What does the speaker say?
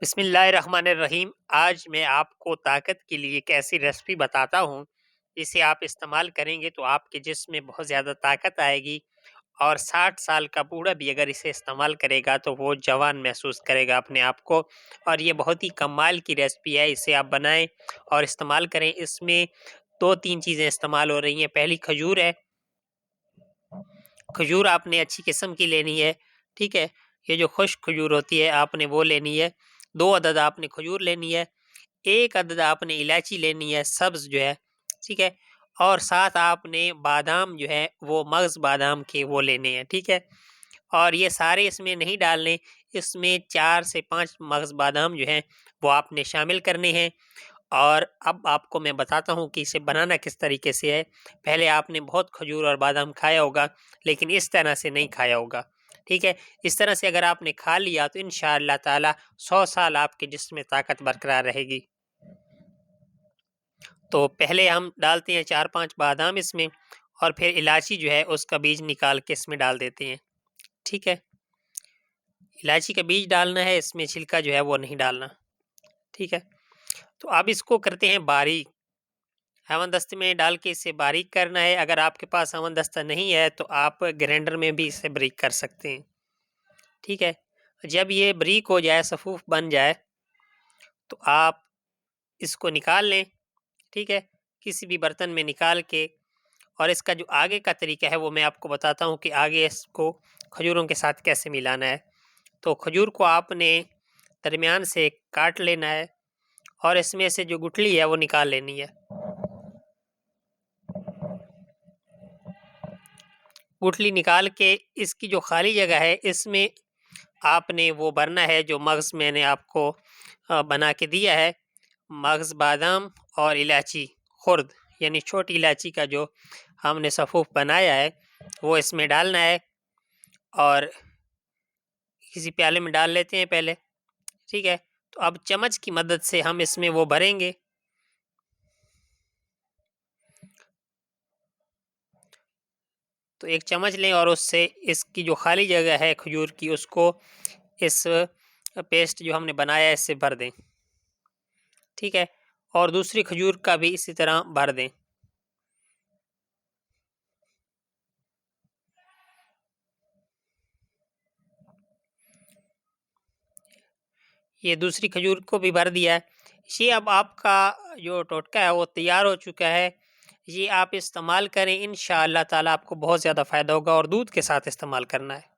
بسم اللہ الرحمن الرحیم۔ آج میں آپ کو طاقت کے لیے ایک ایسی ریسپی بتاتا ہوں جسے آپ استعمال کریں گے تو آپ کے جسم میں بہت زیادہ طاقت آئے گی، اور 60 سال کا بوڑھا بھی اگر اسے استعمال کرے گا تو وہ جوان محسوس کرے گا اپنے آپ کو۔ اور یہ بہت ہی کمال کی ریسپی ہے، اسے آپ بنائیں اور استعمال کریں۔ اس میں 2-3 چیزیں استعمال ہو رہی ہیں۔ پہلی کھجور ہے، کھجور آپ نے اچھی قسم کی لینی ہے، ٹھیک ہے۔ یہ جو خشک کھجور ہوتی ہے آپ نے وہ لینی ہے۔ 2 عدد آپ نے کھجور لینی ہے، 1 عدد آپ نے الائچی لینی ہے سبز جو ہے، ٹھیک ہے۔ اور ساتھ آپ نے بادام جو ہے وہ مغز بادام کے وہ لینے ہیں، ٹھیک ہے۔ اور یہ سارے اس میں نہیں ڈالنے، اس میں 4 سے 5 مغز بادام جو ہیں وہ آپ نے شامل کرنے ہیں۔ اور اب آپ کو میں بتاتا ہوں کہ اسے بنانا کس طریقے سے ہے۔ پہلے آپ نے بہت کھجور اور بادام کھایا ہوگا لیکن اس طرح سے نہیں کھایا ہوگا، ٹھیک ہے۔ اس طرح سے اگر آپ نے کھا لیا تو انشاءاللہ تعالی 100 سال آپ کے جسم میں طاقت برقرار رہے گی۔ تو پہلے ہم ڈالتے ہیں 4-5 بادام اس میں، اور پھر الائچی جو ہے اس کا بیج نکال کے اس میں ڈال دیتے ہیں، ٹھیک ہے۔ الائچی کا بیج ڈالنا ہے، اس میں چھلکا جو ہے وہ نہیں ڈالنا، ٹھیک ہے۔ تو اب اس کو کرتے ہیں باریک، ہون دستے میں ڈال کے اسے باریک کرنا ہے۔ اگر آپ کے پاس ہون دستہ نہیں ہے تو آپ گرینڈر میں بھی اسے باریک کر سکتے ہیں، ٹھیک ہے۔ جب یہ باریک ہو جائے، صفوف بن جائے، تو آپ اس کو نکال لیں، ٹھیک ہے، کسی بھی برتن میں نکال کے۔ اور اس کا جو آگے کا طریقہ ہے وہ میں آپ کو بتاتا ہوں کہ آگے اس کو کھجوروں کے ساتھ کیسے ملانا ہے۔ تو کھجور کو آپ نے درمیان سے کاٹ لینا ہے، اور اس میں سے جو گٹلی ہے وہ نکال لینی ہے۔ گٹلی نکال کے اس کی جو خالی جگہ ہے اس میں آپ نے وہ بھرنا ہے جو مغز میں نے آپ کو بنا کے دیا ہے۔ مغز بادام اور الائچی خرد، یعنی چھوٹی الائچی کا جو ہم نے صفوف بنایا ہے وہ اس میں ڈالنا ہے، اور کسی پیالے میں ڈال لیتے ہیں پہلے، ٹھیک ہے۔ تو اب چمچ کی مدد سے ہم اس میں وہ بھریں گے۔ تو ایک چمچ لیں اور اس سے اس کی جو خالی جگہ ہے کھجور کی اس کو اس پیسٹ جو ہم نے بنایا ہے اس سے بھر دیں، ٹھیک ہے۔ اور دوسری کھجور کا بھی اسی طرح بھر دیں۔ یہ دوسری کھجور کو بھی بھر دیا ہے۔ یہ اب آپ کا جو ٹوٹکا ہے وہ تیار ہو چکا ہے۔ یہ آپ استعمال کریں، انشاءاللہ تعالی آپ کو بہت زیادہ فائدہ ہوگا، اور دودھ کے ساتھ استعمال کرنا ہے۔